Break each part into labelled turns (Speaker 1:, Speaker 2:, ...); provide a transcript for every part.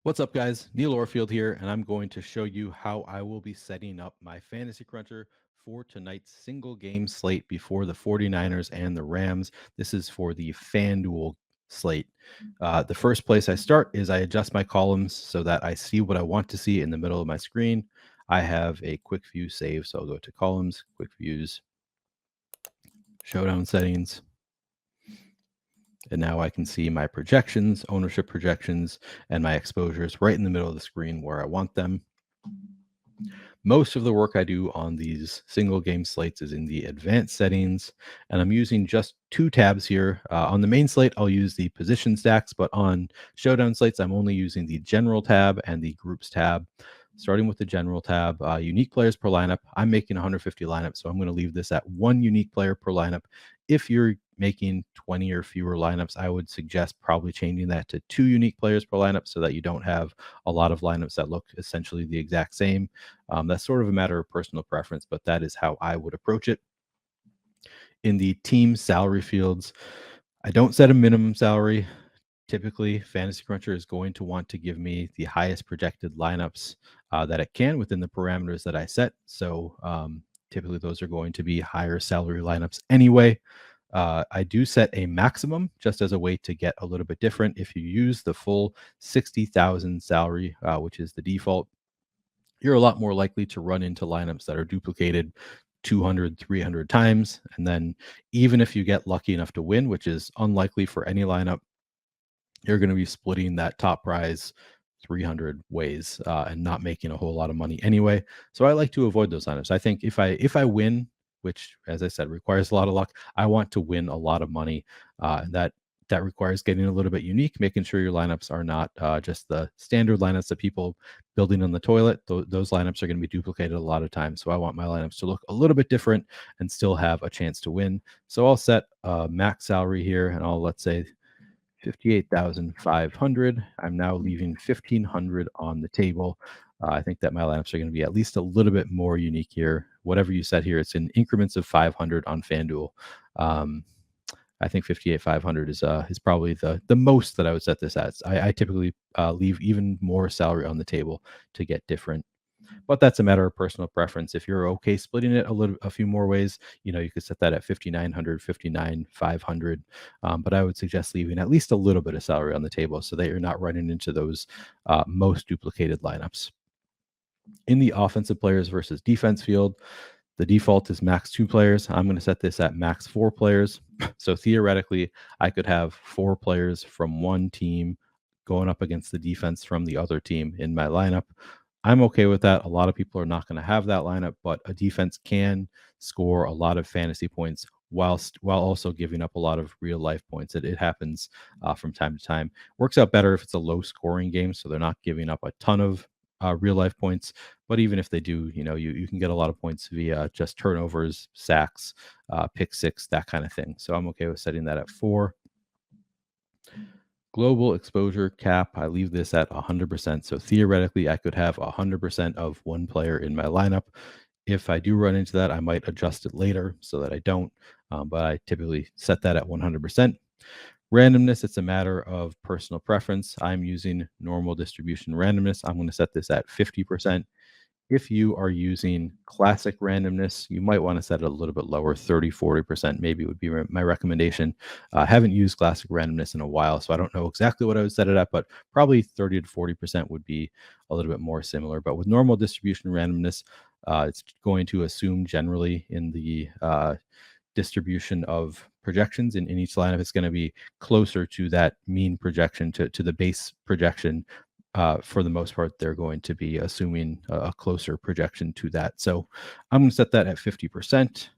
Speaker 1: What's up, guys? Neil Orfield here, and I'm going to show you how I will be setting up my fantasy cruncher for tonight's single game slate before the 49ers and the Rams. This is for the FanDuel slate. The first place I start is I adjust my columns so that I see what I want to see in the middle of my screen. I have a quick view save, so I'll go to columns, quick views, showdown settings. And now I can see my projections, ownership projections, and my exposures right in the middle of the screen where I want them. Most of the work I do on these single game slates is in the advanced settings, and I'm using just two tabs here. On the main slate, I'll use the position stacks, but on showdown slates, I'm only using the general tab and the groups tab. Starting with the general tab, unique players per lineup. I'm making 150 lineups, so I'm going to leave this at one unique player per lineup. If you're making 20 or fewer lineups, I would suggest probably changing that to two unique players per lineup so that you don't have a lot of lineups that look essentially the exact same. That's sort of a matter of personal preference, but that is how I would approach it. In the team salary fields, I don't set a minimum salary. Typically, Fantasy Cruncher is going to want to give me the highest projected lineups that it can within the parameters that I set. So typically, those are going to be higher salary lineups anyway. I do set a maximum just as a way to get a little bit different. If you use the full 60,000 salary, which is the default, you're a lot more likely to run into lineups that are duplicated 200, 300 times. And then even if you get lucky enough to win, which is unlikely for any lineup, you're going to be splitting that top prize 300 ways and not making a whole lot of money anyway. So I like to avoid those lineups. I think if I win, which as I said requires a lot of luck, I want to win a lot of money. That requires getting a little bit unique, making sure your lineups are not just the standard lineups that people building on the toilet. Those lineups are going to be duplicated a lot of times. So I want my lineups to look a little bit different and still have a chance to win. So I'll set a max salary here, and let's say 58,500. I'm now leaving 1,500 on the table. I think that my lineups are going to be at least a little bit more unique here. Whatever you set here, it's in increments of 500 on FanDuel. I think 58,500 is probably the most that I would set this at. I typically leave even more salary on the table to get different, but that's a matter of personal preference. If you're okay splitting it a few more ways, you could set that at 5,900, 59,500. But I would suggest leaving at least a little bit of salary on the table so that you're not running into those most duplicated lineups. In the offensive players versus defense field, the default is max 2 players. I'm going to set this at max 4 players. So theoretically, I could have 4 players from one team going up against the defense from the other team in my lineup. I'm okay with that. A lot of people are not going to have that lineup, but a defense can score a lot of fantasy points while also giving up a lot of real life points. It happens from time to time. Works out better if it's a low scoring game, so they're not giving up a ton of real life points. But even if they do, you can get a lot of points via just turnovers, sacks, pick six, that kind of thing. So I'm okay with setting that at 4. Global exposure cap, I leave this at 100%. So theoretically, I could have 100% of one player in my lineup. If I do run into that, I might adjust it later so that I don't, but I typically set that at 100%. Randomness, it's a matter of personal preference. I'm using normal distribution randomness. I'm going to set this at 50%. If you are using classic randomness, you might want to set it a little bit lower, 30, 40% maybe would be my recommendation. I haven't used classic randomness in a while, so I don't know exactly what I would set it at, but probably 30 to 40% would be a little bit more similar. But with normal distribution randomness, it's going to assume generally in the distribution of projections in each lineup, it's going to be closer to that mean projection, to the base projection. For the most part, they're going to be assuming a closer projection to that. So I'm going to set that at 50%.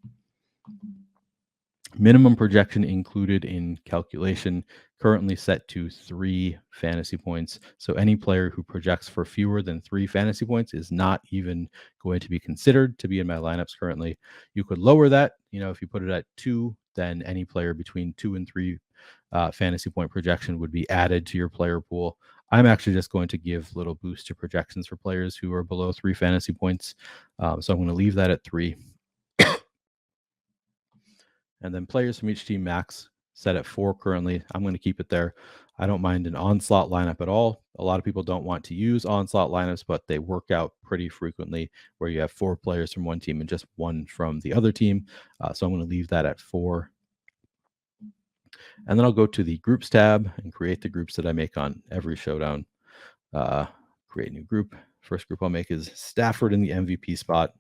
Speaker 1: Minimum projection included in calculation currently set to 3 fantasy points. So any player who projects for fewer than 3 fantasy points is not even going to be considered to be in my lineups currently. You could lower that. If you put it at 2, then any player between 2 and 3 fantasy point projection would be added to your player pool. I'm actually just going to give little boost to projections for players who are below 3 fantasy points. So I'm going to leave that at 3. And then players from each team max set at 4 currently. I'm going to keep it there. I don't mind an onslaught lineup at all. A lot of people don't want to use onslaught lineups, but they work out pretty frequently where you have 4 players from one team and just 1 from the other team. So I'm going to leave that at 4. And then I'll go to the groups tab and create the groups that I make on every showdown. Create new group. First group I'll make is Stafford in the MVP spot.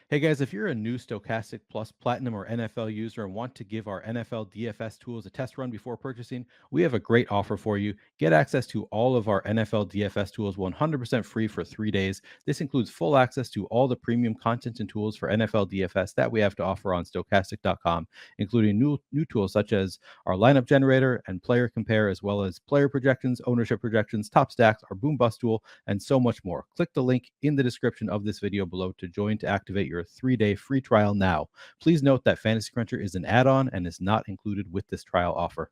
Speaker 1: Hey guys, if you're a new Stokastic Plus Platinum or NFL user and want to give our NFL DFS tools a test run before purchasing, we have a great offer for you. Get access to all of our NFL DFS tools 100% free for 3 days. This includes full access to all the premium content and tools for NFL DFS that we have to offer on Stokastic.com, including new tools such as our lineup generator and player compare, as well as player projections, ownership projections, top stacks, our boom bust tool, and so much more. Click the link in the description of this video below to join to activate your 3-day free trial now. Please note that Fantasy Cruncher is an add-on and is not included with this trial offer.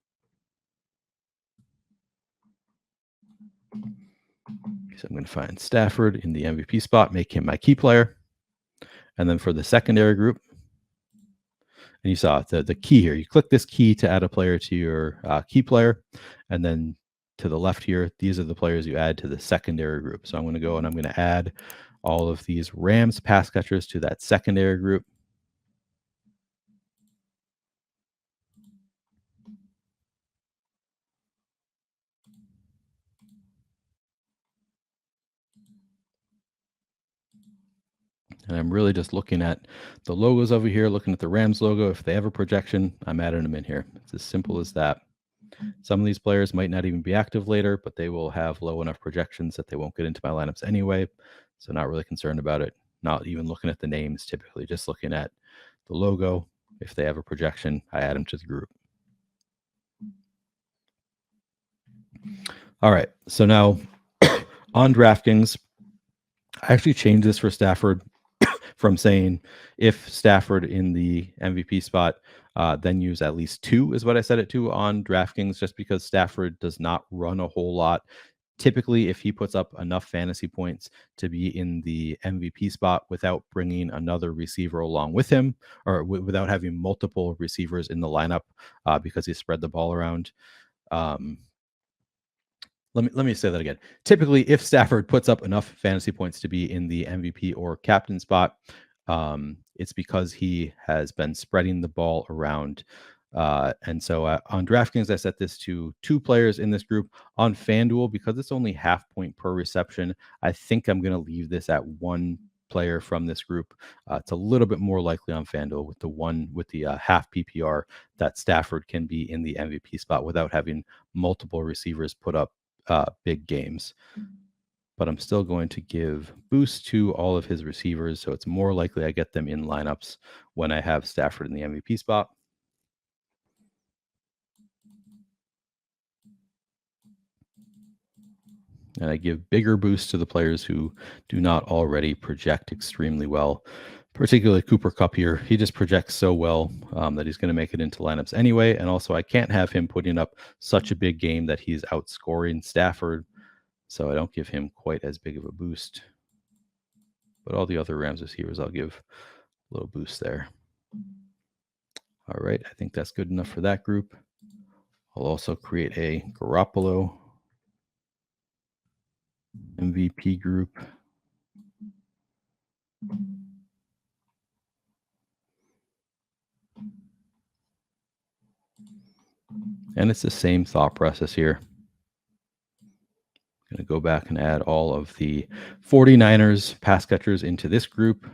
Speaker 1: So I'm going to find Stafford in the MVP spot, make him my key player. And then for the secondary group, and you saw the key here, you click this key to add a player to your key player. And then to the left here, these are the players you add to the secondary group. So I'm going to go and I'm going to add all of these Rams pass catchers to that secondary group. And I'm really just looking at the logos over here, looking at the Rams logo. If they have a projection, I'm adding them in here. It's as simple as that. Some of these players might not even be active later, but they will have low enough projections that they won't get into my lineups anyway. So not really concerned about it. Not even looking at the names typically, just looking at the logo. If they have a projection, I add them to the group. All right. So now on DraftKings, I actually changed this for Stafford from saying if Stafford in the MVP spot, then use at least 2 is what I set it to on DraftKings, just because Stafford does not run a whole lot. Typically, if he puts up enough fantasy points to be in the MVP spot without bringing another receiver along with him, or without having multiple receivers in the lineup because he spread the ball around. Let me say that again. Typically, if Stafford puts up enough fantasy points to be in the MVP or captain spot, it's because he has been spreading the ball around. And so on DraftKings, I set this to 2 players in this group. On FanDuel, because it's only half point per reception, I think I'm going to leave this at 1 player from this group. It's a little bit more likely on FanDuel with the half PPR that Stafford can be in the MVP spot without having multiple receivers put up big games. But I'm still going to give boost to all of his receivers, so it's more likely I get them in lineups when I have Stafford in the MVP spot. And I give bigger boosts to the players who do not already project extremely well, particularly Cooper Kupp here. He just projects so well that he's going to make it into lineups anyway. And also, I can't have him putting up such a big game that he's outscoring Stafford, so I don't give him quite as big of a boost. But all the other Rams receivers, I'll give a little boost there. All right, I think that's good enough for that group. I'll also create a Garoppolo MVP group. And it's the same thought process here. I'm going to go back and add all of the 49ers pass catchers into this group.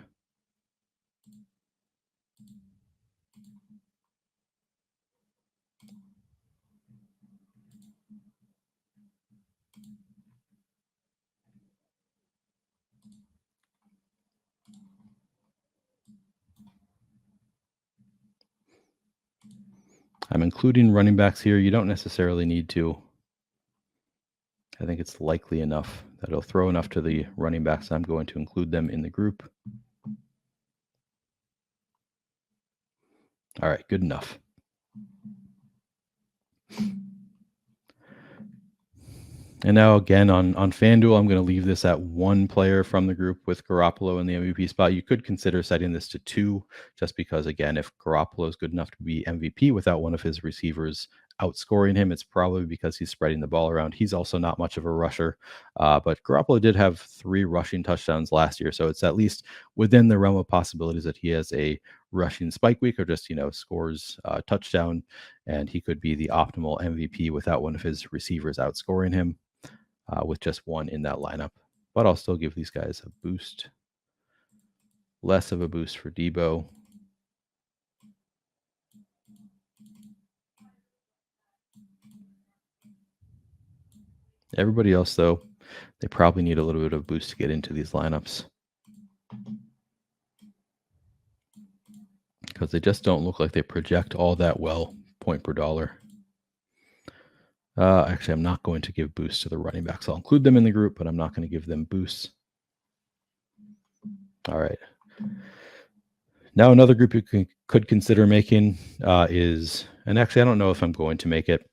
Speaker 1: I'm including running backs here. You don't necessarily need to. I think it's likely enough that it'll throw enough to the running backs. I'm going to include them in the group. All right, good enough. And now again on FanDuel, I'm going to leave this at one player from the group with Garoppolo in the MVP spot. You could consider setting this to two, just because again, if Garoppolo is good enough to be MVP without one of his receivers outscoring him, it's probably because he's spreading the ball around. He's also not much of a rusher, but Garoppolo did have 3 rushing touchdowns last year, so it's at least within the realm of possibilities that he has a rushing spike week or just scores a touchdown, and he could be the optimal MVP without one of his receivers outscoring him. With just one in that lineup. But I'll still give these guys a boost. Less of a boost for Debo. Everybody else, though, they probably need a little bit of boost to get into these lineups, because they just don't look like they project all that well point per dollar. Actually, I'm not going to give boosts to the running backs. I'll include them in the group, but I'm not going to give them boosts. All right. Now, another group you could consider making is, and actually, I don't know if I'm going to make it.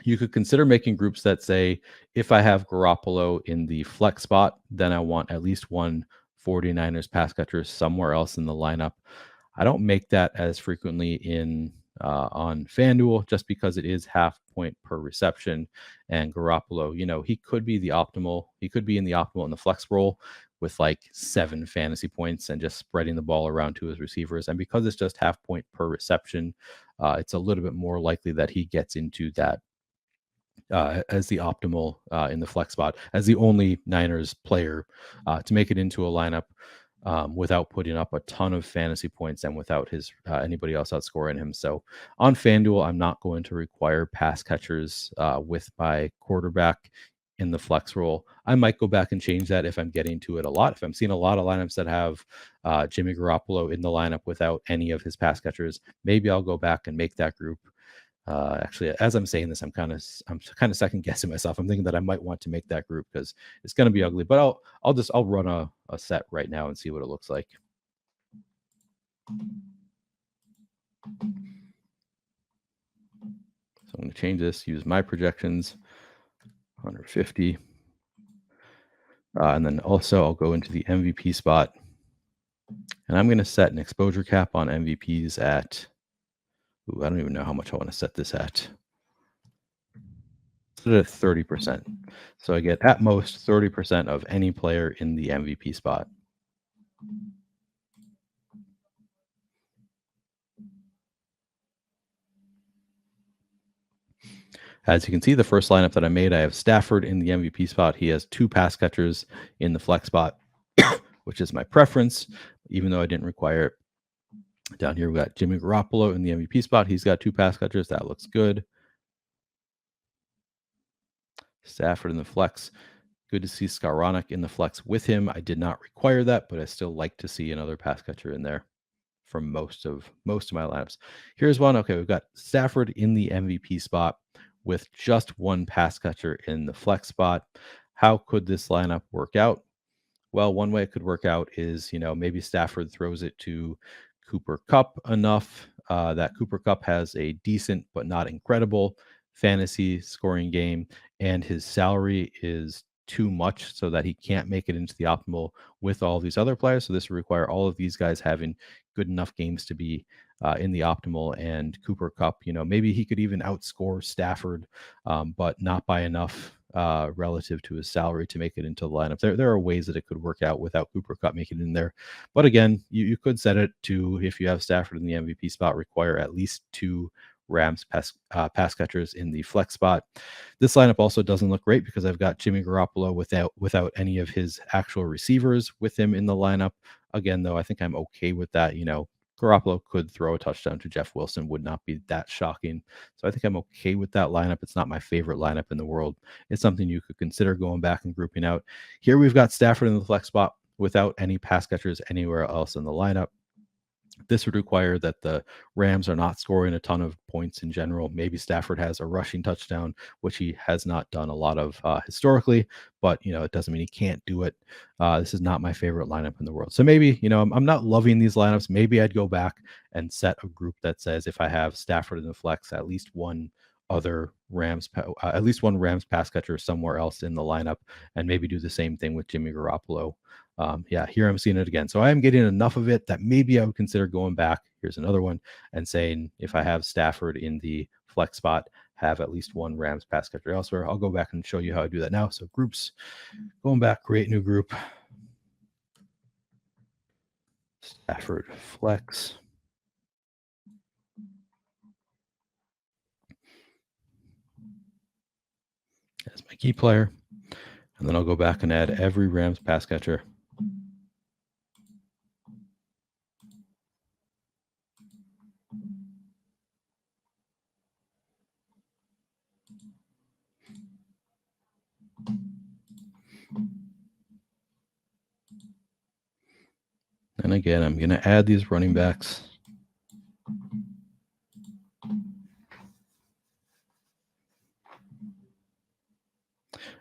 Speaker 1: You could consider making groups that say, if I have Garoppolo in the flex spot, then I want at least one 49ers pass catcher somewhere else in the lineup. I don't make that as frequently on FanDuel, just because it is half point per reception. And Garoppolo, he could be the optimal. He could be in the optimal in the flex role with like 7 fantasy points and just spreading the ball around to his receivers. And because it's just half point per reception, it's a little bit more likely that he gets into that as the optimal in the flex spot, as the only Niners player to make it into a lineup without putting up a ton of fantasy points and without his anybody else outscoring him. So on FanDuel, I'm not going to require pass catchers with my quarterback in the flex role. I might go back and change that if I'm getting to it a lot. If I'm seeing a lot of lineups that have Jimmy Garoppolo in the lineup without any of his pass catchers, maybe I'll go back and make that group. Actually, as I'm saying this, I'm kind of second guessing myself. I'm thinking that I might want to make that group because it's going to be ugly. But I'll run a set right now and see what it looks like. So I'm going to change this. Use my projections, 150, and then also I'll go into the MVP spot, and I'm going to set an exposure cap on MVPs at. Ooh, I don't even know how much I want to set this at. Set it at 30%. So I get at most 30% of any player in the MVP spot. As you can see, the first lineup that I made, I have Stafford in the MVP spot. He has 2 pass catchers in the flex spot, which is my preference, even though I didn't require it. Down here, we got Jimmy Garoppolo in the MVP spot. He's got 2 pass catchers. That looks good. Stafford in the flex. Good to see Skowronek in the flex with him. I did not require that, but I still like to see another pass catcher in there from most of my lineups. Here's one. Okay, we've got Stafford in the MVP spot with just 1 pass catcher in the flex spot. How could this lineup work out? Well, one way it could work out is, maybe Stafford throws it to Cooper Kupp enough that Cooper Kupp has a decent but not incredible fantasy scoring game, and his salary is too much so that he can't make it into the optimal with all these other players. So this would require all of these guys having good enough games to be in the optimal. And Cooper Kupp, maybe he could even outscore Stafford, but not by enough relative to his salary to make it into the lineup. There are ways that it could work out without Cooper Kupp making it in there. But again, you could set it to, if you have Stafford in the MVP spot, require at least 2 Rams pass catchers in the flex spot. This lineup also doesn't look great because I've got Jimmy Garoppolo without any of his actual receivers with him in the lineup. Again, though, I think I'm okay with that. Garoppolo could throw a touchdown to Jeff Wilson, would not be that shocking. So I think I'm okay with that lineup. It's not my favorite lineup in the world. It's something you could consider going back and grouping out. Here we've got Stafford in the flex spot without any pass catchers anywhere else in the lineup. This would require that the Rams are not scoring a ton of points in general. Maybe Stafford has a rushing touchdown, which he has not done a lot of historically, but it doesn't mean he can't do it. This is not my favorite lineup in the world. So maybe, I'm not loving these lineups. Maybe I'd go back and set a group that says if I have Stafford in the flex, at least one other Rams, at least one Rams pass catcher somewhere else in the lineup, and maybe do the same thing with Jimmy Garoppolo. Yeah, here I'm seeing it again. So I am getting enough of it that maybe I would consider going back. Here's another one and saying if I have Stafford in the flex spot, have at least one Rams pass catcher elsewhere. I'll go back and show you how I do that now. So groups, going back, create new group. Stafford flex. As my key player. And then I'll go back and add every Rams pass catcher. And again, I'm going to add these running backs.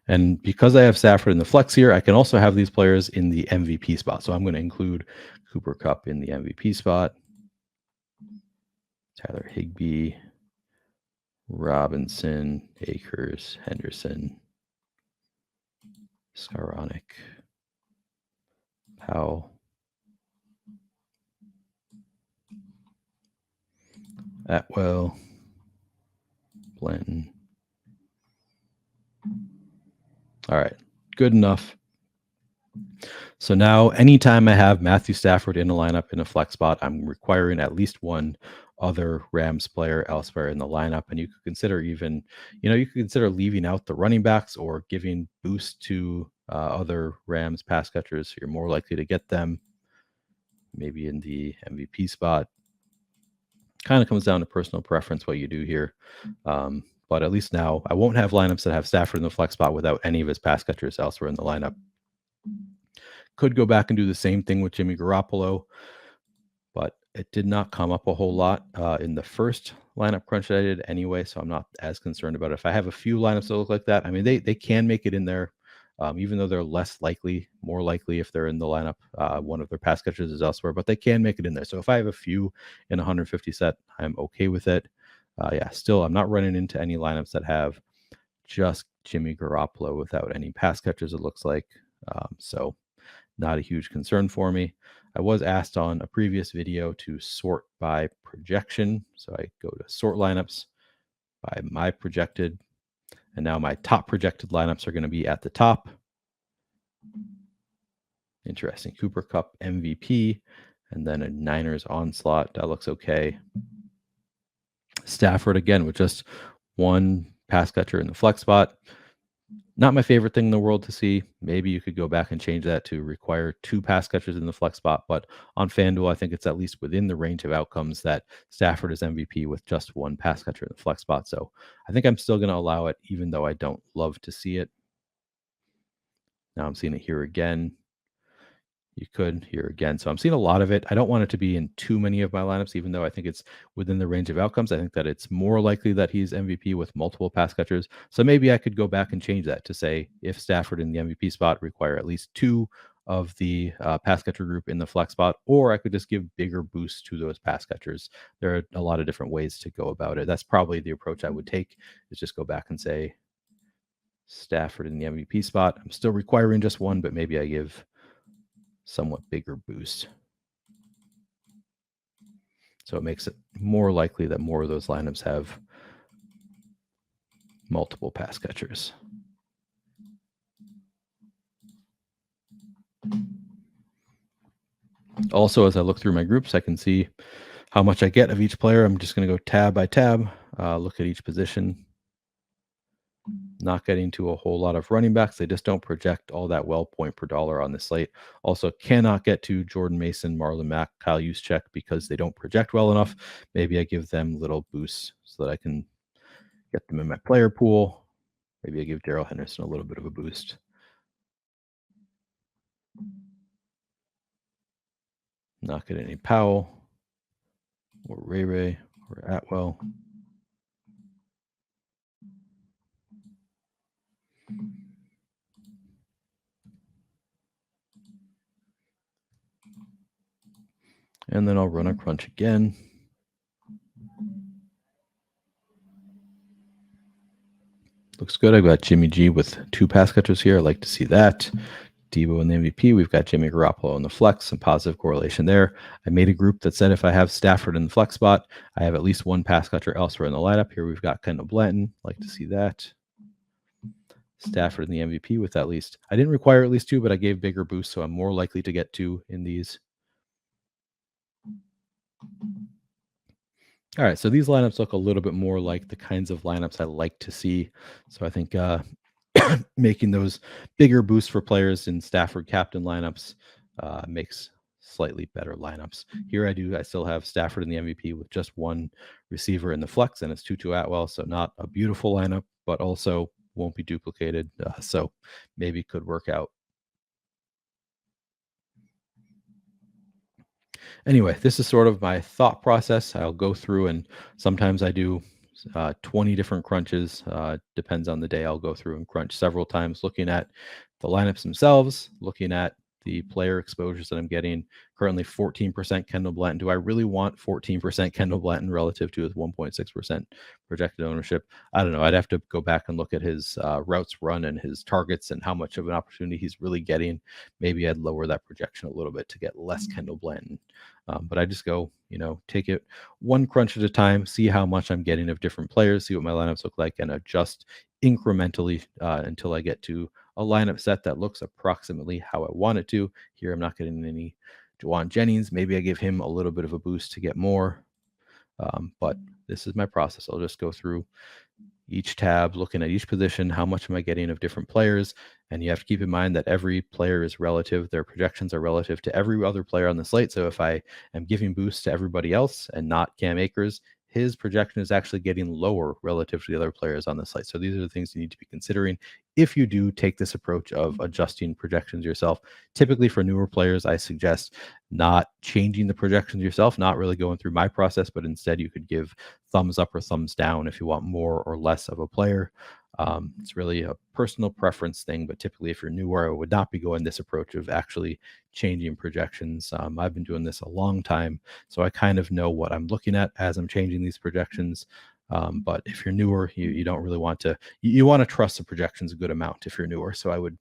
Speaker 1: And because I have Stafford in the flex here, I can also have these players in the MVP spot. So I'm going to include Cooper Kupp in the MVP spot, Tyler Higbee, Robinson, Akers, Henderson, Skowronek, Powell, Atwell, Blanton. All right, good enough. So now anytime I have Matthew Stafford in a lineup in a flex spot, I'm requiring at least one other Rams player elsewhere in the lineup. And you could consider even, you could consider leaving out the running backs or giving boost to other Rams pass catchers. So you're more likely to get them maybe in the MVP spot. Kind of comes down to personal preference what you do here. But at least now I won't have lineups that have Stafford in the flex spot without any of his pass catchers elsewhere in the lineup. Could go back and do the same thing with Jimmy Garoppolo, but it did not come up a whole lot in the first lineup crunch that I did anyway, so I'm not as concerned about it. If I have a few lineups that look like that, I mean, they can make it in there, even though they're less likely, more likely if they're in the lineup. One of their pass catchers is elsewhere, but they can make it in there. So if I have a few in 150 set, I'm okay with it. Still, I'm not running into any lineups that have just Jimmy Garoppolo without any pass catchers, it looks like. So not a huge concern for me. I was asked on a previous video to sort by projection. So I go to sort lineups by my projected, and now my top projected lineups are going to be at the top. Interesting. Cooper Kupp MVP, and then a Niners onslaught. That looks okay. Stafford again with just one pass catcher in the flex spot. Not my favorite thing in the world to see. Maybe you could go back and change that to require two pass catchers in the flex spot. But on FanDuel, I think it's at least within the range of outcomes that Stafford is MVP with just one pass catcher in the flex spot. So I think I'm still going to allow it, even though I don't love to see it. Now I'm seeing it here again. You could here again. So I'm seeing a lot of it. I don't want it to be in too many of my lineups, even though I think it's within the range of outcomes. I think that it's more likely that he's MVP with multiple pass catchers. So maybe I could go back and change that to say if Stafford in the MVP spot require at least two of the pass catcher group in the flex spot, or I could just give bigger boosts to those pass catchers. There are a lot of different ways to go about it. That's probably the approach I would take, is just go back and say Stafford in the MVP spot. I'm still requiring just one, but maybe I give somewhat bigger boost. So it makes it more likely that more of those lineups have multiple pass catchers. Also, as I look through my groups, I can see how much I get of each player. I'm just going to go tab by tab, look at each position. Not getting to a whole lot of running backs. They just don't project all that well point per dollar on the slate. Also cannot get to Jordan Mason, Marlon Mack, Kyle Juszczyk because they don't project well enough. Maybe I give them little boosts so that I can get them in my player pool. Maybe I give Darrell Henderson a little bit of a boost. Not get any Powell or Ray or Atwell. And then I'll run a crunch again. looks good. I've got Jimmy G with 2 pass catchers here. I like to see that. Debo in the MVP. We've got Jimmy Garoppolo in the flex, some positive correlation there. I made a group that said if I have Stafford in the flex spot, I have at least 1 pass catcher elsewhere in the lineup. Here we've got Kendall Blanton. Like to see that. Stafford in the MVP with at least, I didn't require at least 2, but I gave bigger boosts, so I'm more likely to get 2 in these. All right, so these lineups look a little bit more like the kinds of lineups I like to see. So I think making those bigger boosts for players in Stafford captain lineups makes slightly better lineups. Here I still have Stafford in the MVP with just 1 receiver in the flex, and it's Tutu Atwell, so not a beautiful lineup, but also won't be duplicated, so maybe could work out. Anyway, this is sort of my thought process. I'll go through, and sometimes I do 20 different crunches. Depends on the day. I'll go through and crunch several times, looking at the lineups themselves, looking at the player exposures that I'm getting. Currently 14% Kendall Blanton. Do I really want 14% Kendall Blanton relative to his 1.6% projected ownership? I don't know. I'd have to go back and look at his routes run and his targets and how much of an opportunity he's really getting. Maybe I'd lower that projection a little bit to get less Kendall Blanton. But I just go, take it 1 crunch at a time, see how much I'm getting of different players, see what my lineups look like, and adjust incrementally until I get to a lineup set that looks approximately how I want it to. Here, I'm not getting any Juwan Jennings. Maybe I give him a little bit of a boost to get more. But this is my process. I'll just go through each tab, looking at each position, how much am I getting of different players? And you have to keep in mind that every player is relative. Their projections are relative to every other player on the slate. So if I am giving boosts to everybody else and not Cam Akers, his projection is actually getting lower relative to the other players on the slate. So these are the things you need to be considering if you do take this approach of adjusting projections yourself. Typically for newer players, I suggest not changing the projections yourself, not really going through my process, but instead you could give thumbs up or thumbs down if you want more or less of a player. It's really a personal preference thing, but typically if you're newer, I would not be going this approach of actually changing projections. I've been doing this a long time, so I kind of know what I'm looking at as I'm changing these projections. But if you're newer, you don't really want to, you want to trust the projections a good amount if you're newer. So I would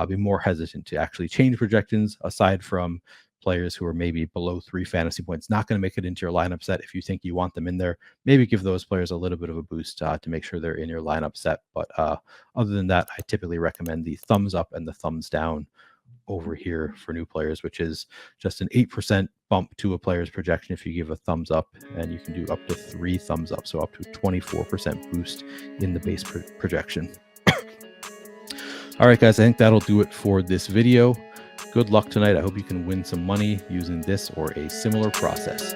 Speaker 1: be more hesitant to actually change projections aside from players who are maybe below 3 fantasy points, not going to make it into your lineup set. If you think you want them in there, maybe give those players a little bit of a boost to make sure they're in your lineup set. But other than that, I typically recommend the thumbs up and the thumbs down over here for new players, which is just an 8% bump to a player's projection if you give a thumbs up, and you can do up to 3 thumbs up, so up to 24% boost in the base projection. All right, guys, I think that'll do it for this video. Good luck tonight. I hope you can win some money using this or a similar process.